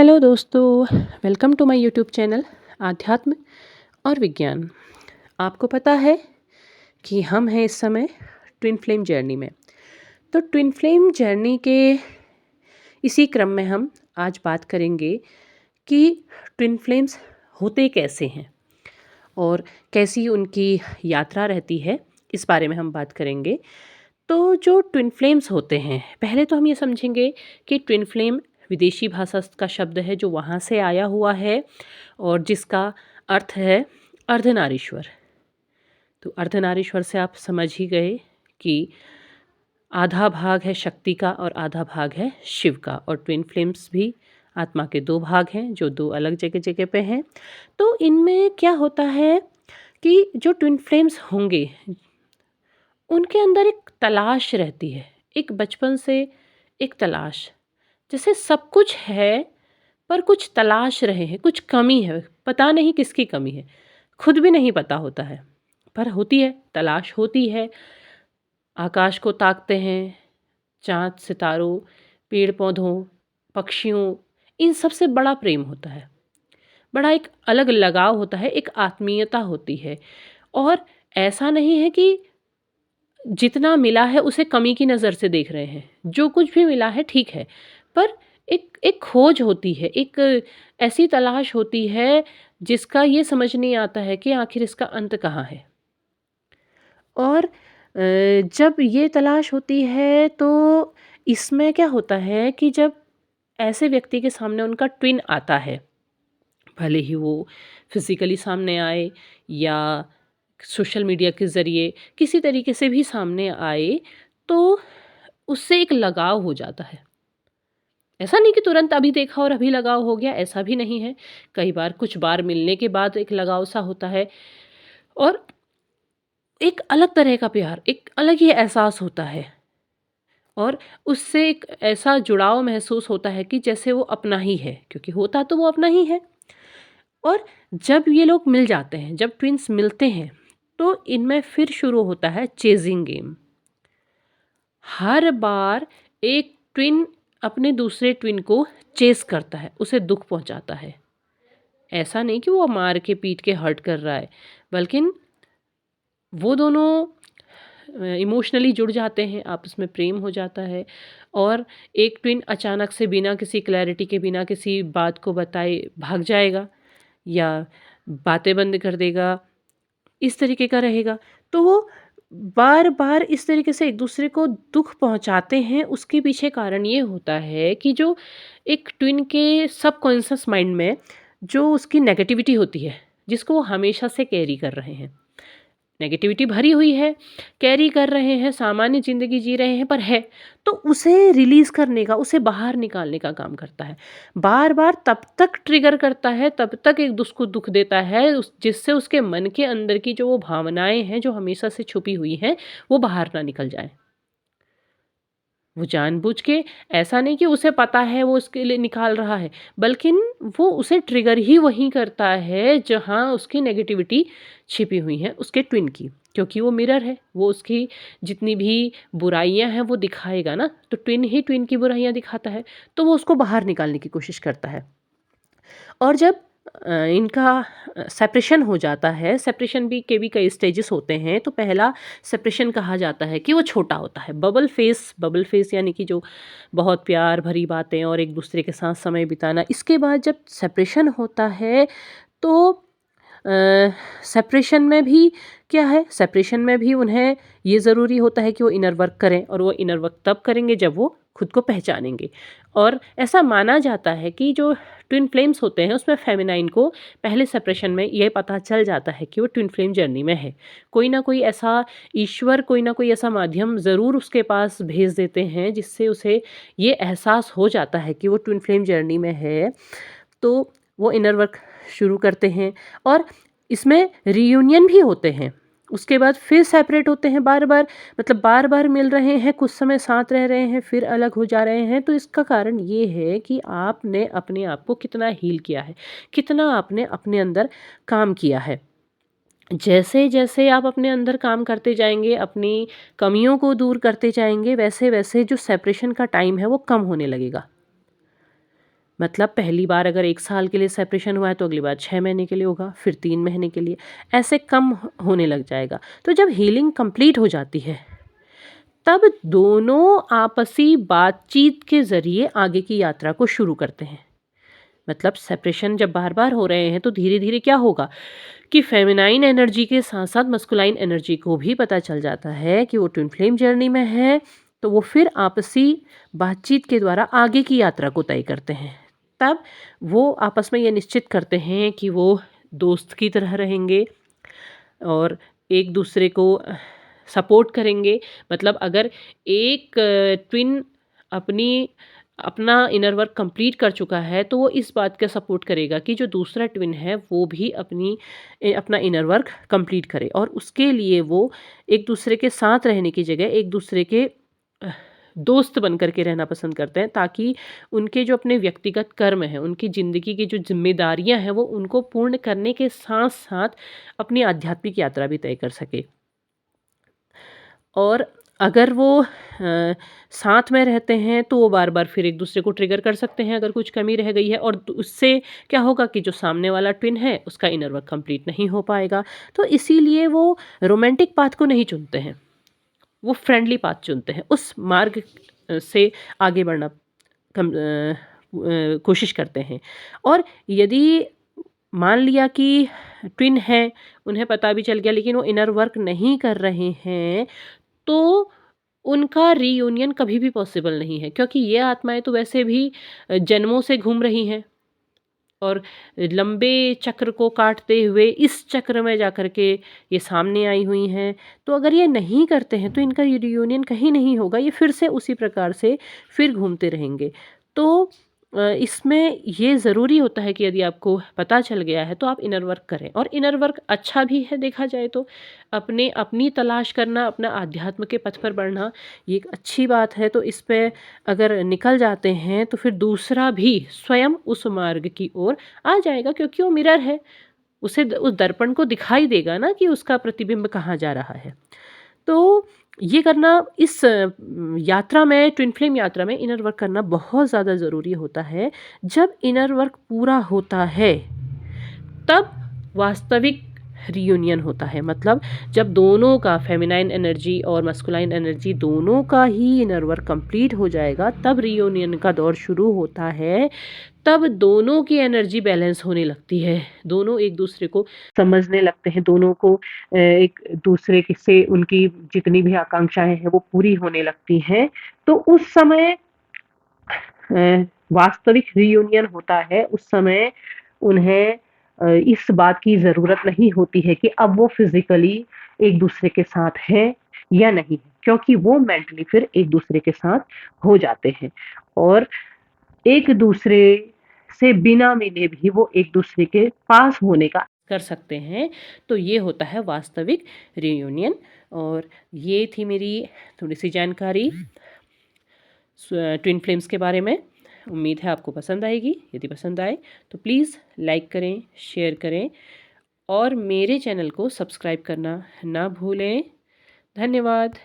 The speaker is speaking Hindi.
हेलो दोस्तों, welcome to my YouTube channel आध्यात्म और विज्ञान। आपको पता है कि हम हैं इस समय ट्विन फ्लेम जर्नी में। तो ट्विन फ्लेम जर्नी के इसी क्रम में हम आज बात करेंगे कि ट्विन फ्लेम्स होते कैसे हैं और कैसी उनकी यात्रा रहती है, इस बारे में हम बात करेंगे। तो जो ट्विन फ्लेम्स होते हैं, पहले तो हम ये समझेंगे कि ट्विन फ्लेम विदेशी भाषा का शब्द है जो वहाँ से आया हुआ है और जिसका अर्थ है अर्धनारीश्वर। तो अर्धनारीश्वर से आप समझ ही गए कि आधा भाग है शक्ति का और आधा भाग है शिव का। और ट्विन फ्लेम्स भी आत्मा के दो भाग हैं जो दो अलग जगह जगह पे हैं। तो इनमें क्या होता है कि जो ट्विन फ्लेम्स होंगे उनके अंदर एक तलाश रहती है, एक बचपन से एक तलाश। जैसे सब कुछ है पर कुछ तलाश रहे हैं, कुछ कमी है, पता नहीं किसकी कमी है, खुद भी नहीं पता होता है, पर होती है, तलाश होती है। आकाश को ताकते हैं, चाँद सितारों, पेड़ पौधों, पक्षियों, इन सब से बड़ा प्रेम होता है, बड़ा एक अलग लगाव होता है, एक आत्मीयता होती है। और ऐसा नहीं है कि जितना मिला है उसे कमी की नज़र से देख रहे हैं, जो कुछ भी मिला है ठीक है, पर एक एक खोज होती है, एक ऐसी तलाश होती है जिसका ये समझ नहीं आता है कि आखिर इसका अंत कहाँ है। और जब ये तलाश होती है तो इसमें क्या होता है कि जब ऐसे व्यक्ति के सामने उनका ट्विन आता है, भले ही वो फिज़िकली सामने आए या सोशल मीडिया के ज़रिए किसी तरीके से भी सामने आए, तो उससे एक लगाव हो जाता है। ऐसा नहीं कि तुरंत अभी देखा और अभी लगाव हो गया, ऐसा भी नहीं है। कई बार कुछ बार मिलने के बाद एक लगाव सा होता है और एक अलग तरह का प्यार, एक अलग ही एहसास होता है और उससे एक ऐसा जुड़ाव महसूस होता है कि जैसे वो अपना ही है, क्योंकि होता तो वो अपना ही है। और जब ये लोग मिल जाते हैं, जब ट्विन्स मिलते हैं, तो इनमें फिर शुरू होता है चेजिंग गेम। हर बार एक ट्विन अपने दूसरे ट्विन को चेस करता है, उसे दुख पहुंचाता है। ऐसा नहीं कि वो मार के पीट के हर्ट कर रहा है, बल्कि वो दोनों इमोशनली जुड़ जाते हैं, आपस में प्रेम हो जाता है। और एक ट्विन अचानक से बिना किसी क्लैरिटी के, बिना किसी बात को बताए भाग जाएगा या बातें बंद कर देगा, इस तरीके का रहेगा। तो वो बार बार इस तरीके से एक दूसरे को दुख पहुंचाते हैं। उसके पीछे कारण ये होता है कि जो एक ट्विन के सबकॉन्शियस माइंड में जो उसकी नेगेटिविटी होती है, जिसको वो हमेशा से कैरी कर रहे हैं, नेगेटिविटी भरी हुई है, कैरी कर रहे हैं, सामान्य ज़िंदगी जी रहे हैं, पर है, तो उसे रिलीज़ करने का, उसे बाहर निकालने का काम करता है। बार-बार तब तक ट्रिगर करता है, तब तक एक उसको दुःख देता है उस जिससे उसके मन के अंदर की जो वो भावनाएँ हैं, जो हमेशा से छुपी हुई हैं, वो बाहर ना निकल जाएँ। वो जानबूझ के, ऐसा नहीं कि उसे पता है वो उसके लिए निकाल रहा है, बल्कि वो उसे ट्रिगर ही वहीं करता है जहाँ उसकी नेगेटिविटी छिपी हुई है उसके ट्विन की। क्योंकि वो मिरर है, वो उसकी जितनी भी बुराइयाँ हैं वो दिखाएगा ना, तो ट्विन ही ट्विन की बुराइयाँ दिखाता है, तो वो उसको बाहर निकालने की कोशिश करता है। और जब इनका सेपरेशन हो जाता है, सेपरेशन भी कई स्टेजेस होते हैं। तो पहला सेपरेशन कहा जाता है कि वो छोटा होता है, बबल फेस यानी कि जो बहुत प्यार भरी बातें और एक दूसरे के साथ समय बिताना। इसके बाद जब सेपरेशन होता है तो सेपरेशन में भी क्या है, सेपरेशन में भी उन्हें ये ज़रूरी होता है कि वो इनर वर्क करें, और वो इनर वर्क तब करेंगे जब वो खुद को पहचानेंगे। और ऐसा माना जाता है कि जो ट्विन फ्लेम्स होते हैं उसमें फेमिनाइन को पहले सेपरेशन में ये पता चल जाता है कि वो ट्विन फ्लेम जर्नी में है। कोई ना कोई ऐसा ईश्वर, कोई ना कोई ऐसा माध्यम ज़रूर उसके पास भेज देते हैं जिससे उसे ये एहसास हो जाता है कि वो ट्विन फ्लेम जर्नी में है। तो वो इनर वर्क शुरू करते हैं और इसमें रियूनियन भी होते हैं। उसके बाद फिर सेपरेट होते हैं बार बार, मतलब बार बार मिल रहे हैं, कुछ समय साथ रह रहे हैं, फिर अलग हो जा रहे हैं। तो इसका कारण ये है कि आपने अपने आप को कितना हील किया है, कितना आपने अपने अंदर काम किया है। जैसे जैसे आप अपने अंदर काम करते जाएंगे, अपनी कमियों को दूर करते जाएंगे, वैसे वैसे जो सेपरेशन का टाइम है वो कम होने लगेगा। मतलब पहली बार अगर 1 साल के लिए सेपरेशन हुआ है तो अगली बार 6 महीने के लिए होगा, फिर 3 महीने के लिए, ऐसे कम होने लग जाएगा। तो जब हीलिंग कंप्लीट हो जाती है तब दोनों आपसी बातचीत के ज़रिए आगे की यात्रा को शुरू करते हैं। मतलब सेपरेशन जब बार-बार हो रहे हैं तो धीरे-धीरे क्या होगा कि फेमिनाइन एनर्जी के साथ-साथ मस्कुलाइन एनर्जी को भी पता चल जाता है कि वो ट्विन फ्लेम जर्नी में है, तो वो फिर आपसी बातचीत के द्वारा आगे की यात्रा को तय करते हैं। तब वो आपस में ये निश्चित करते हैं कि वो दोस्त की तरह रहेंगे और एक-दूसरे को सपोर्ट करेंगे। मतलब अगर एक ट्विन अपनी अपना इनर वर्क कंप्लीट कर चुका है तो वो इस बात का सपोर्ट करेगा कि जो दूसरा ट्विन है वो भी अपना इनर वर्क कंप्लीट करे और उसके लिए वो एक दूसरे के साथ रहने की जगह एक दूसरे के दोस्त बन कर के रहना पसंद करते हैं, ताकि उनके जो अपने व्यक्तिगत कर्म हैं, उनकी ज़िंदगी की जो ज़िम्मेदारियाँ हैं वो उनको पूर्ण करने के साथ-साथ अपनी आध्यात्मिक यात्रा भी तय कर सके। और अगर वो साथ में रहते हैं तो वो बार-बार फिर एक-दूसरे को ट्रिगर कर सकते हैं अगर कुछ कमी रह गई है, और उससे क्या होगा कि जो सामने वाला ट्विन है उसका इनर वर्क कंप्लीट नहीं हो पाएगा। तो इसीलिए वो रोमांटिक पाथ को नहीं चुनते हैं, वो फ्रेंडली पाथ चुनते हैं। उस मार्ग से आगे बढ़ना कोशिश करते हैं। और यदि मान लिया कि ट्विन हैं, उन्हें पता भी चल गया लेकिन वो इनर वर्क नहीं कर रहे हैं, तो उनका रीयूनियन कभी भी पॉसिबल नहीं है, क्योंकि ये आत्माएँ तो वैसे भी जन्मों से घूम रही हैं और लंबे चक्र को काटते हुए इस चक्र में जाकर के ये सामने आई हुई हैं। तो अगर ये नहीं करते हैं तो इनका रीयूनियन कहीं नहीं होगा, ये फिर से उसी प्रकार से फिर घूमते रहेंगे। तो इसमें ये ज़रूरी होता है कि यदि आपको पता चल गया है तो आप इनर वर्क करें, और इनर वर्क अच्छा भी है देखा जाए तो। अपनी तलाश करना, अपना आध्यात्म के पथ पर बढ़ना, ये एक अच्छी बात है। तो इस पे अगर निकल जाते हैं तो फिर दूसरा भी स्वयं उस मार्ग की ओर आ जाएगा, क्योंकि वो मिरर है। उस दर्पण को दिखाई देगा ना कि उसका प्रतिबिंब कहाँ जा रहा है। तो ये करना इस यात्रा में, ट्विन फ्लेम यात्रा में इनर वर्क करना बहुत ज़्यादा ज़रूरी होता है। जब इनर वर्क पूरा होता है तब वास्तविक रियूनियन होता है। मतलब जब दोनों का फेमिनाइन एनर्जी और मस्कुलाइन एनर्जी दोनों का ही इनर वर्क कंप्लीट हो जाएगा, तब रियूनियन का दौर शुरू होता है। तब दोनों की एनर्जी बैलेंस होने लगती है, दोनों एक दूसरे को समझने लगते हैं, दोनों को एक दूसरे से उनकी जितनी भी आकांक्षाएं हैं वो पूरी होने लगती हैं। तो उस समय वास्तविक रियूनियन होता है। उस समय उन्हें इस बात की ज़रूरत नहीं होती है कि अब वो फिज़िकली एक दूसरे के साथ हैं या नहीं, क्योंकि वो मेंटली फिर एक दूसरे के साथ हो जाते हैं और एक दूसरे से बिना मिले भी वो एक दूसरे के पास होने का कर सकते हैं। तो ये होता है वास्तविक रियूनियन। और ये थी मेरी थोड़ी सी जानकारी ट्विन फ्लेम्स के बारे में। उम्मीद है आपको पसंद आएगी। यदि पसंद आए तो प्लीज़ लाइक करें, शेयर करें और मेरे चैनल को सब्सक्राइब करना ना भूलें। धन्यवाद।